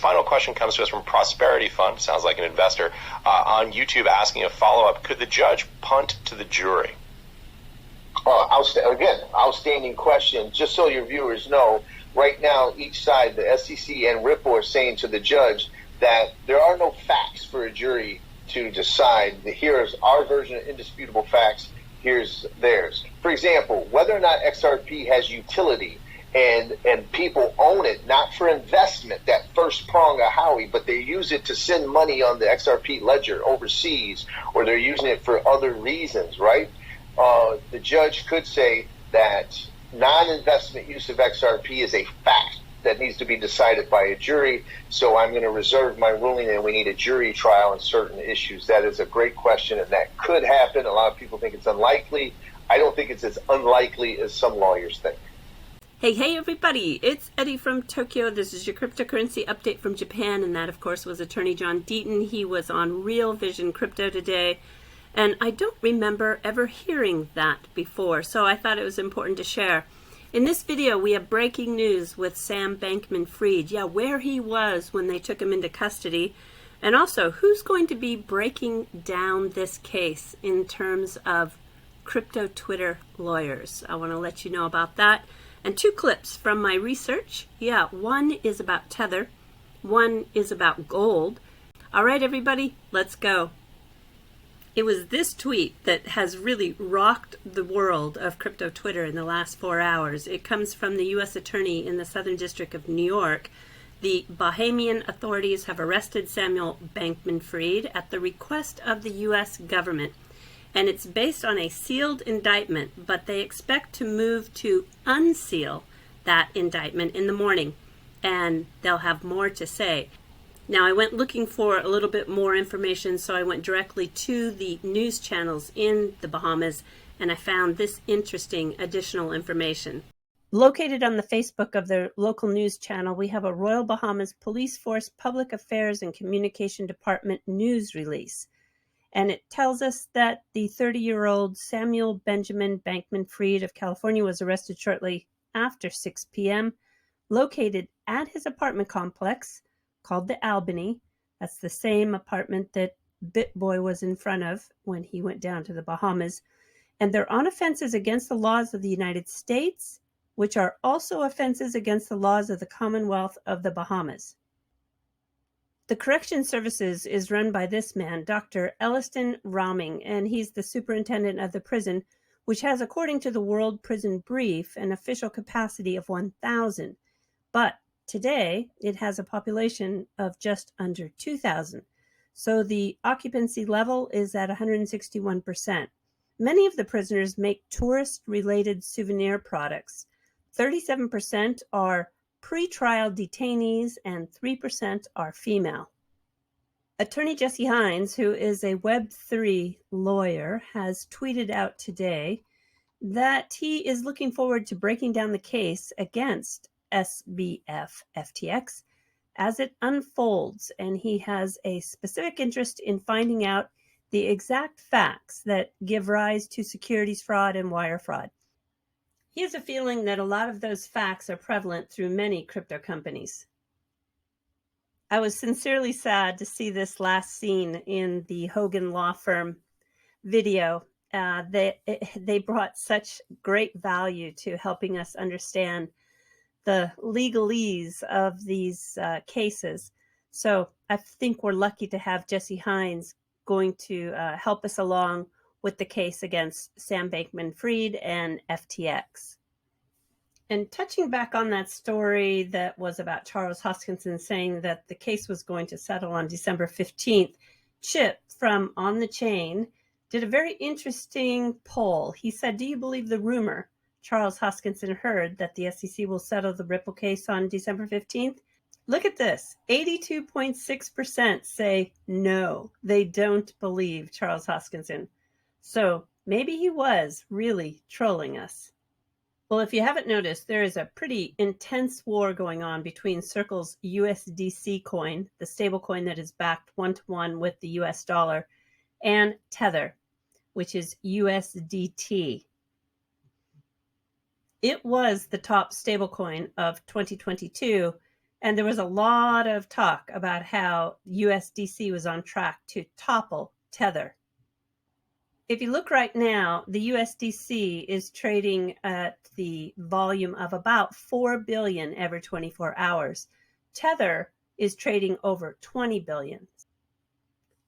Final question comes to us from Prosperity Fund, sounds like an investor, on YouTube asking a follow-up. Could the judge punt to the jury? Outstanding question. Just so your viewers know, right now each side, the SEC and Ripple, are saying to the judge that there are no facts for a jury to decide. Here's our version of indisputable facts, here's theirs. For example, whether or not XRP has utility and people own it, not for investment, that first prong of Howie, but they use it to send money on the XRP ledger overseas, or they're using it for other reasons, right? The judge could say that non-investment use of XRP is a fact that needs to be decided by a jury, so I'm going to reserve my ruling and we need a jury trial on certain issues. That is a great question, and that could happen. A lot of people think it's unlikely. I don't think it's as unlikely as some lawyers think. Hey everybody, it's Eddie from Tokyo. This is your cryptocurrency update from Japan, and that of course was Attorney John Deaton. He was on Real Vision Crypto today, and I don't remember ever hearing that before, so I thought it was important to share. In this video, we have breaking news with Sam Bankman-Fried. Yeah, where he was when they took him into custody, and also who's going to be breaking down this case in terms of crypto Twitter lawyers. I want to let you know about that. And two clips from my research. Yeah, one is about Tether, one is about gold. All right, everybody, let's go. It was this tweet that has really rocked the world of crypto Twitter in the last 4 hours. It comes from the U.S. Attorney in the Southern District of New York. The Bahamian authorities have arrested Samuel Bankman-Fried at the request of the U.S. government. And it's based on a sealed indictment, but they expect to move to unseal that indictment in the morning, and they'll have more to say. Now, I went looking for a little bit more information, so I went directly to the news channels in the Bahamas, and I found this interesting additional information. Located on the Facebook of the local news channel, we have a Royal Bahamas Police Force Public Affairs and Communication Department news release. And it tells us that the 30-year-old Samuel Benjamin Bankman-Fried of California was arrested shortly after 6 p.m., located at his apartment complex called the Albany. That's the same apartment that BitBoy was in front of when he went down to the Bahamas. And they're on offenses against the laws of the United States, which are also offenses against the laws of the Commonwealth of the Bahamas. The Correction Services is run by this man, Dr. Elliston Ramming, and he's the superintendent of the prison, which has, according to the World Prison Brief, an official capacity of 1,000. But today, it has a population of just under 2,000. So the occupancy level is at 161%. Many of the prisoners make tourist-related souvenir products. 37% are pre-trial detainees, and 3% are female. Attorney Jesse Hines, who is a Web3 lawyer, has tweeted out today that he is looking forward to breaking down the case against SBF FTX as it unfolds, and he has a specific interest in finding out the exact facts that give rise to securities fraud and wire fraud. He has a feeling that a lot of those facts are prevalent through many crypto companies. I was sincerely sad to see this last scene in the Hogan Law Firm video. They brought such great value to helping us understand the legalese of these cases. So I think we're lucky to have Jesse Hines going to help us along with the case against Sam Bankman-Fried and FTX. And touching back on that story that was about Charles Hoskinson saying that the case was going to settle on December 15th, Chip from On the Chain did a very interesting poll. He said, do you believe the rumor Charles Hoskinson heard that the SEC will settle the Ripple case on December 15th? Look at this. 82.6% say no, they don't believe Charles Hoskinson. So maybe he was really trolling us. Well, if you haven't noticed, there is a pretty intense war going on between Circle's USDC coin, the stable coin that is backed 1-to-1 with the US dollar, and Tether, which is USDT. It was the top stablecoin of 2022, And there was a lot of talk about how USDC was on track to topple Tether. If you look right now, the USDC is trading at the volume of about 4 billion every 24 hours. Tether is trading over 20 billion.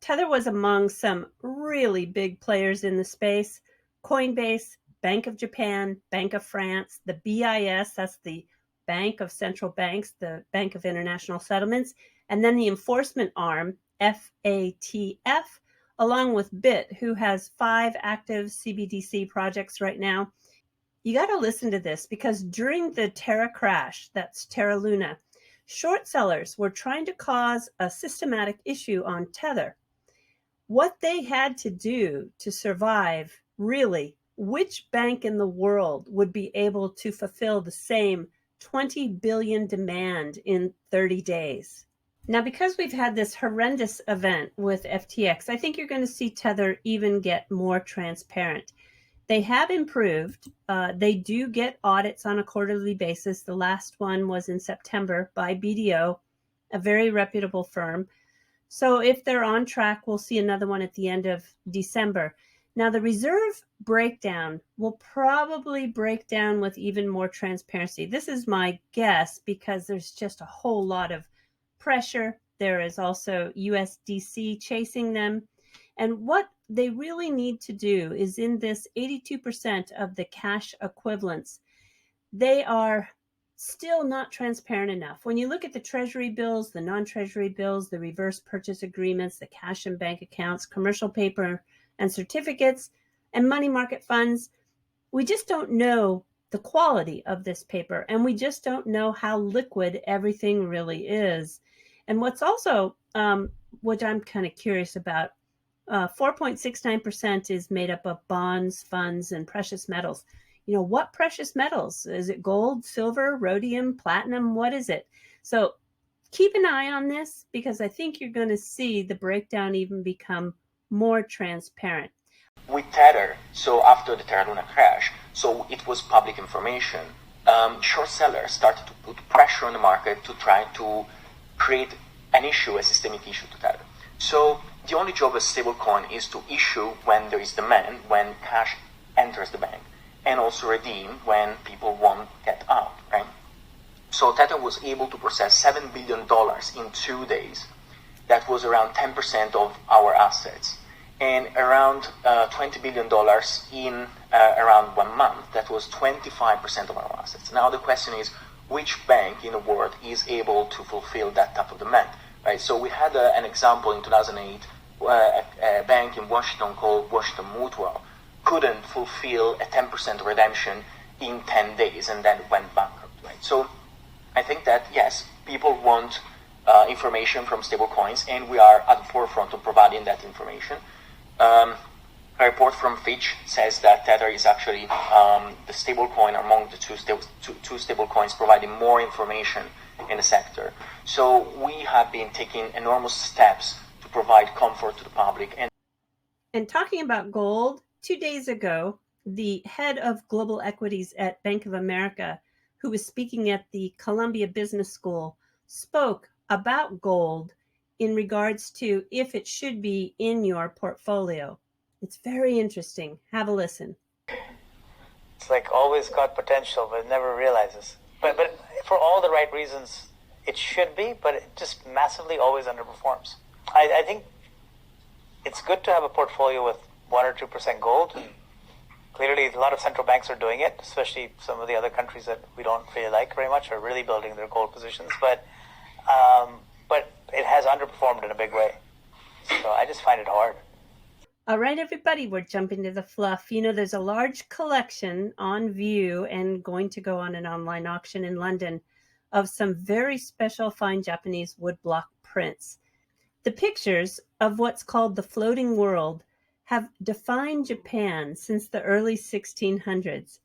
Tether was among some really big players in the space. Coinbase, Bank of Japan, Bank of France, the BIS, that's the Bank of Central Banks, the Bank of International Settlements, and then the enforcement arm, FATF, along with BIT, who has 5 active CBDC projects right now. You got to listen to this because during the Terra crash, that's Terra Luna, short sellers were trying to cause a systematic issue on Tether. What they had to do to survive, really, which bank in the world would be able to fulfill the same 20 billion demand in 30 days? Now, because we've had this horrendous event with FTX, I think you're going to see Tether even get more transparent. They have improved. They do get audits on a quarterly basis. The last one was in September by BDO, a very reputable firm. So if they're on track, we'll see another one at the end of December. Now, the reserve breakdown will probably break down with even more transparency. This is my guess because there's just a whole lot of pressure. There is also USDC chasing them. And what they really need to do is in this 82% of the cash equivalents, they are still not transparent enough. When you look at the treasury bills, the non-treasury bills, the reverse purchase agreements, the cash and bank accounts, commercial paper and certificates, and money market funds, we just don't know the quality of this paper, and we just don't know how liquid everything really is. And what's also, what I'm kind of curious about, 4.69% is made up of bonds, funds, and precious metals. You know, what precious metals? Is it gold, silver, rhodium, platinum? What is it? So keep an eye on this because I think you're going to see the breakdown even become more transparent. With Tether, so after the Terra Luna crash, so it was public information, short sellers started to put pressure on the market to try to create an issue, a systemic issue to Tether. So the only job of a stablecoin is to issue when there is demand, when cash enters the bank, and also redeem when people won't get out, right? So Tether was able to process $7 billion in 2 days. That was around 10% of our assets. And around $20 billion in around 1 month, that was 25% of our assets. Now the question is, which bank in the world is able to fulfill that type of demand, right? So we had an example in 2008, a bank in Washington called Washington Mutual couldn't fulfill a 10% redemption in 10 days and then went bankrupt, right? So I think that, yes, people want information from stablecoins, and we are at the forefront of providing that information. A report from Fitch says that Tether is actually the stablecoin among the two stablecoins providing more information in the sector. So we have been taking enormous steps to provide comfort to the public. And talking about gold, 2 days ago, the head of global equities at Bank of America, who was speaking at the Columbia Business School, spoke about gold in regards to if it should be in your portfolio. It's very interesting. Have a listen. It's like always got potential, but it never realizes. But for all the right reasons, it should be, but it just massively always underperforms. I think it's good to have a portfolio with 1 or 2% gold. Clearly, a lot of central banks are doing it, especially some of the other countries that we don't really like very much are really building their gold positions. But it has underperformed in a big way. So I just find it hard. All right, everybody, we're jumping to the fluff. You know, there's a large collection on view and going to go on an online auction in London of some very special fine Japanese woodblock prints. The pictures of what's called the floating world have defined Japan since the early 1600s.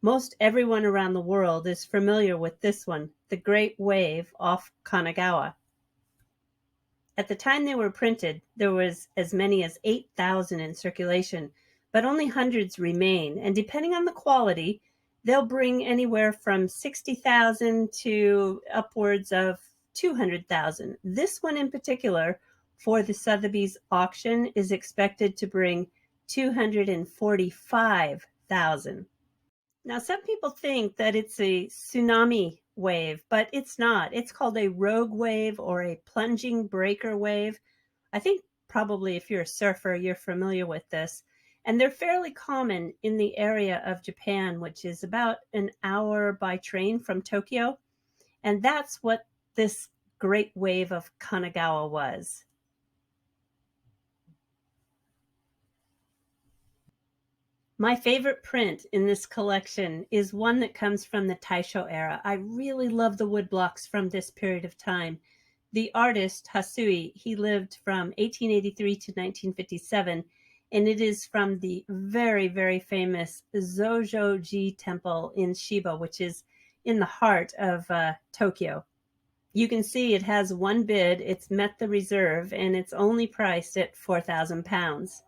Most everyone around the world is familiar with this one, the Great Wave off Kanagawa. At the time they were printed, there was as many as 8,000 in circulation, but only hundreds remain. And depending on the quality, they'll bring anywhere from 60,000 to upwards of 200,000. This one in particular for the Sotheby's auction is expected to bring 245,000. Now, some people think that it's a tsunami wave, but it's not. It's called a rogue wave or a plunging breaker wave. I think probably if you're a surfer, you're familiar with this. And they're fairly common in the area of Japan, which is about an hour by train from Tokyo. And that's what this great wave of Kanagawa was. My favorite print in this collection is one that comes from the Taisho era. I really love the woodblocks from this period of time. The artist, Hasui, he lived from 1883 to 1957, and it is from the very, very famous Zojoji Temple in Shiba, which is in the heart of Tokyo. You can see it has one bid, it's met the reserve, and it's only priced at 4,000 pounds.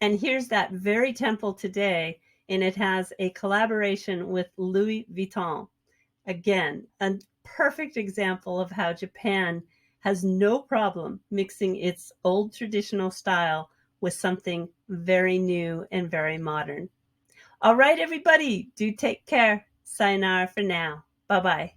And here's that very temple today, and it has a collaboration with Louis Vuitton. Again, a perfect example of how Japan has no problem mixing its old traditional style with something very new and very modern. All right, everybody, do take care. Sayonara for now. Bye-bye.